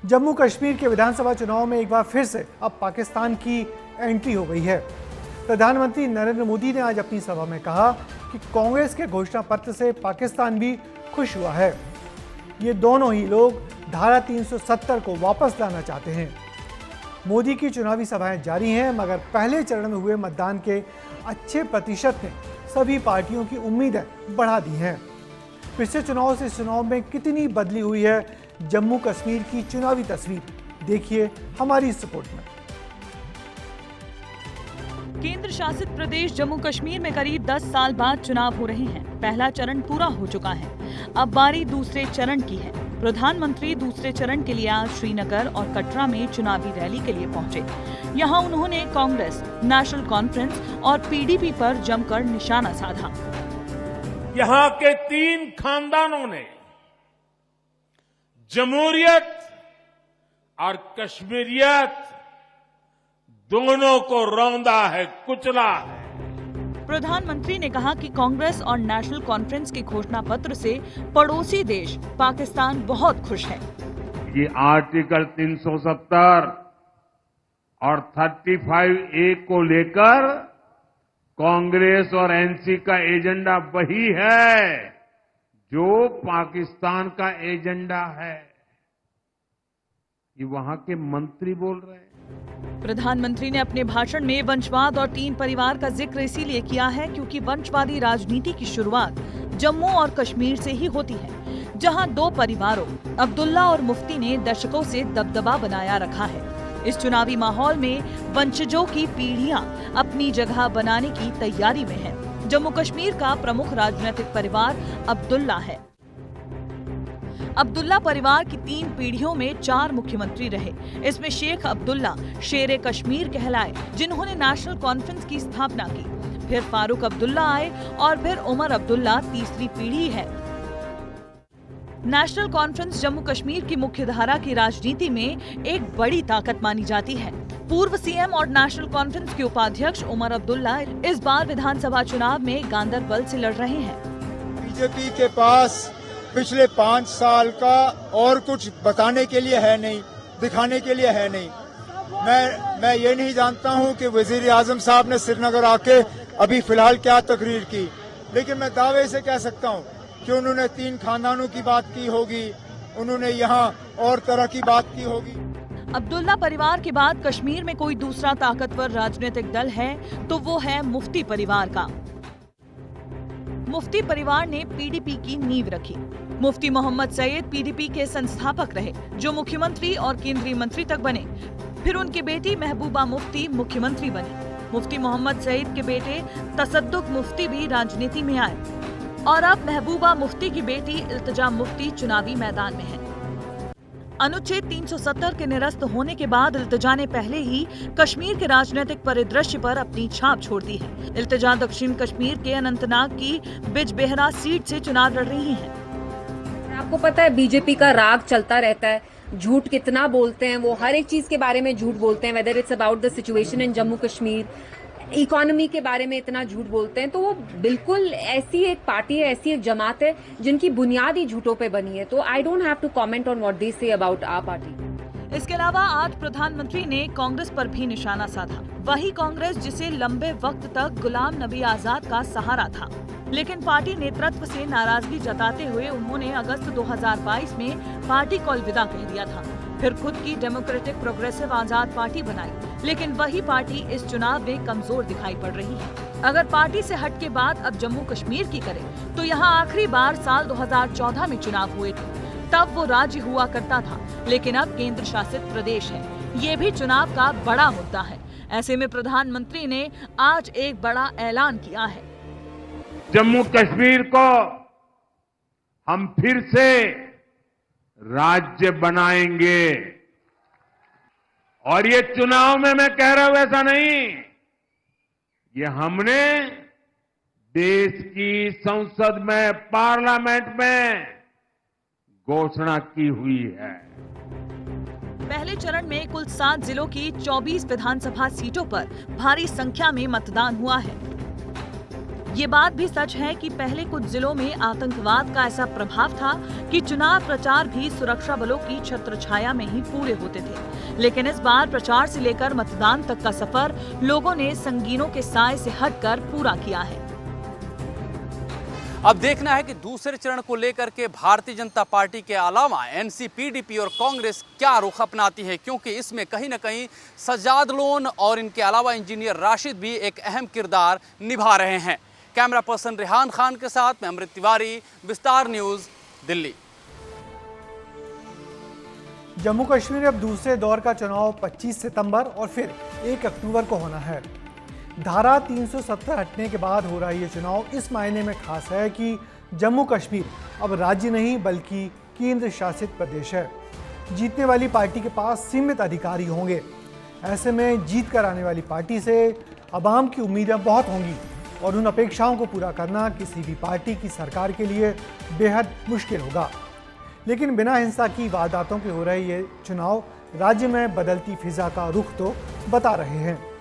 जम्मू कश्मीर के विधानसभा चुनाव में एक बार फिर से अब पाकिस्तान की एंट्री हो गई है। प्रधानमंत्री नरेंद्र मोदी ने आज अपनी सभा में कहा कि कांग्रेस के घोषणा पत्र से पाकिस्तान भी खुश हुआ है। ये दोनों ही लोग धारा 370 को वापस लाना चाहते हैं। मोदी की चुनावी सभाएं जारी हैं, मगर पहले चरण में हुए मतदान के अच्छे प्रतिशत ने सभी पार्टियों की उम्मीदें बढ़ा दी हैं। पिछले चुनाव से इस चुनाव में कितनी बदली हुई है जम्मू कश्मीर की चुनावी तस्वीर, देखिए हमारी इस रिपोर्ट में। केंद्र शासित प्रदेश जम्मू कश्मीर में करीब 10 साल बाद चुनाव हो रहे हैं। पहला चरण पूरा हो चुका है, अब बारी दूसरे चरण की है। प्रधानमंत्री दूसरे चरण के लिए आज श्रीनगर और कटरा में चुनावी रैली के लिए पहुंचे। यहां उन्होंने कांग्रेस, नेशनल कॉन्फ्रेंस और पीडीपी पर जमकर निशाना साधा। यहां के 3 खानदानों ने जमहूरियत और कश्मीरियत दोनों को रौंदा है, कुचला है। प्रधानमंत्री ने कहा कि कांग्रेस और नेशनल कॉन्फ्रेंस के घोषणा पत्र से पड़ोसी देश पाकिस्तान बहुत खुश है। ये आर्टिकल 370 और 35A को लेकर कांग्रेस और एनसी का एजेंडा वही है जो पाकिस्तान का एजेंडा है। ये वहां के मंत्री बोल रहे हैं। प्रधानमंत्री ने अपने भाषण में वंशवाद और 3 परिवार का जिक्र इसीलिए किया है क्योंकि वंशवादी राजनीति की शुरुआत जम्मू और कश्मीर से ही होती है, जहां 2 परिवारों अब्दुल्ला और मुफ्ती ने दशकों से दबदबा बनाया रखा है। इस चुनावी माहौल में वंशजों की पीढ़ियां अपनी जगह बनाने की तैयारी में हैं। जम्मू कश्मीर का प्रमुख राजनीतिक परिवार अब्दुल्ला है। अब्दुल्ला परिवार की 3 पीढ़ियों में 4 मुख्यमंत्री रहे। इसमें शेख अब्दुल्ला शेरे कश्मीर कहलाए, जिन्होंने नेशनल कॉन्फ्रेंस की स्थापना की। फिर फारूक अब्दुल्ला आए और फिर उमर अब्दुल्ला तीसरी पीढ़ी है। नेशनल कॉन्फ्रेंस जम्मू कश्मीर की मुख्य धारा की राजनीति में एक बड़ी ताकत मानी जाती है। पूर्व सीएम और नेशनल कॉन्फ्रेंस के उपाध्यक्ष उमर अब्दुल्ला इस बार विधानसभा चुनाव में गांदरबल से लड़ रहे हैं। बीजेपी के पास पिछले 5 साल का और कुछ बताने के लिए है नहीं, दिखाने के लिए है नहीं। मैं ये नहीं जानता हूं कि वजीर आजम साहब ने श्रीनगर आके अभी फिलहाल क्या तकरीर की, लेकिन मैं दावे से कह सकता हूं कि उन्होंने 3 खानदानों की बात की होगी, उन्होंने यहाँ और तरह की बात की होगी। अब्दुल्ला परिवार के बाद कश्मीर में कोई दूसरा ताकतवर राजनीतिक दल है तो वो है मुफ्ती परिवार का। मुफ्ती परिवार ने पीडीपी की नींव रखी। मुफ्ती मोहम्मद सईद पीडीपी के संस्थापक रहे, जो मुख्यमंत्री और केंद्रीय मंत्री तक बने। फिर उनकी बेटी महबूबा मुफ्ती मुख्यमंत्री बनी। मुफ्ती मोहम्मद सईद के बेटे तसद्दुक मुफ्ती भी राजनीति में आए और अब महबूबा मुफ्ती की बेटी इल्तिजा मुफ्ती चुनावी मैदान में है। अनुच्छेद 370 के निरस्त होने के बाद इल्तिजा ने पहले ही कश्मीर के राजनीतिक परिदृश्य पर अपनी छाप छोड़ दी है। इल्तिजा दक्षिण कश्मीर के अनंतनाग की बिजबेहरा सीट से चुनाव लड़ रही हैं। आपको पता है बीजेपी का राग चलता रहता है, झूठ कितना बोलते हैं, वो हर एक चीज के बारे में झूठ बोलते हैं। Whether it's about the situation in Jammu Kashmir, economy के बारे में इतना झूठ बोलते हैं। तो वो बिल्कुल ऐसी एक पार्टी है, ऐसी एक जमात है जिनकी बुनियाद ही झूठों पे बनी है। तो I don't have to comment on what they say about our party. इसके अलावा आज प्रधानमंत्री ने कांग्रेस पर भी निशाना साधा। वही कांग्रेस जिसे लंबे वक्त तक गुलाम नबी आजाद का सहारा था, लेकिन पार्टी नेतृत्व से नाराजगी जताते हुए उन्होंने अगस्त 2022 में पार्टी को अलविदा कह दिया था। फिर खुद की डेमोक्रेटिक प्रोग्रेसिव आजाद पार्टी बनाई, लेकिन वही पार्टी इस चुनाव में कमजोर दिखाई पड़ रही है। अगर पार्टी से हट के बात अब जम्मू कश्मीर की करें तो यहाँ आखिरी बार साल 2014 में चुनाव हुए थे। तब वो राज्य हुआ करता था, लेकिन अब केंद्र शासित प्रदेश है। ये भी चुनाव का बड़ा मुद्दा है। ऐसे में प्रधानमंत्री ने आज एक बड़ा ऐलान किया है। जम्मू कश्मीर को हम फिर से राज्य बनाएंगे। और ये चुनाव में मैं कह रहा हूं ऐसा नहीं, ये हमने देश की संसद में, पार्लियामेंट में घोषणा की हुई है। पहले चरण में कुल 7 जिलों की 24 विधानसभा सीटों पर भारी संख्या में मतदान हुआ है। ये बात भी सच है कि पहले कुछ जिलों में आतंकवाद का ऐसा प्रभाव था कि चुनाव प्रचार भी सुरक्षा बलों की छत्रछाया में ही पूरे होते थे। लेकिन इस बार प्रचार से लेकर मतदान तक का सफर लोगों ने संगीनों के साए से हटकर पूरा किया है। अब देखना है कि दूसरे चरण को लेकर के भारतीय जनता पार्टी के अलावा एनसीपीडीपी और कांग्रेस क्या रुख अपनाती है, क्योंकि इसमें कहीं न कहीं सज्जाद लोन और इनके अलावा इंजीनियर राशिद भी एक अहम किरदार निभा रहे हैं। कैमरा पर्सन रेहान खान के साथ मैं अमृत तिवारी, विस्तार न्यूज, दिल्ली। जम्मू कश्मीर में अब दूसरे दौर का चुनाव 25 सितंबर और फिर 1 अक्टूबर को होना है। धारा 370 हटने के बाद हो रहा ये चुनाव इस मायने में खास है कि जम्मू कश्मीर अब राज्य नहीं बल्कि केंद्र शासित प्रदेश है। जीतने वाली पार्टी के पास सीमित अधिकारी होंगे। ऐसे में जीत कर आने वाली पार्टी से आवाम की उम्मीदें बहुत होंगी और उन अपेक्षाओं को पूरा करना किसी भी पार्टी की सरकार के लिए बेहद मुश्किल होगा। लेकिन बिना हिंसा की वारदातों के हो रहे ये चुनाव राज्य में बदलती फिजा का रुख तो बता रहे हैं।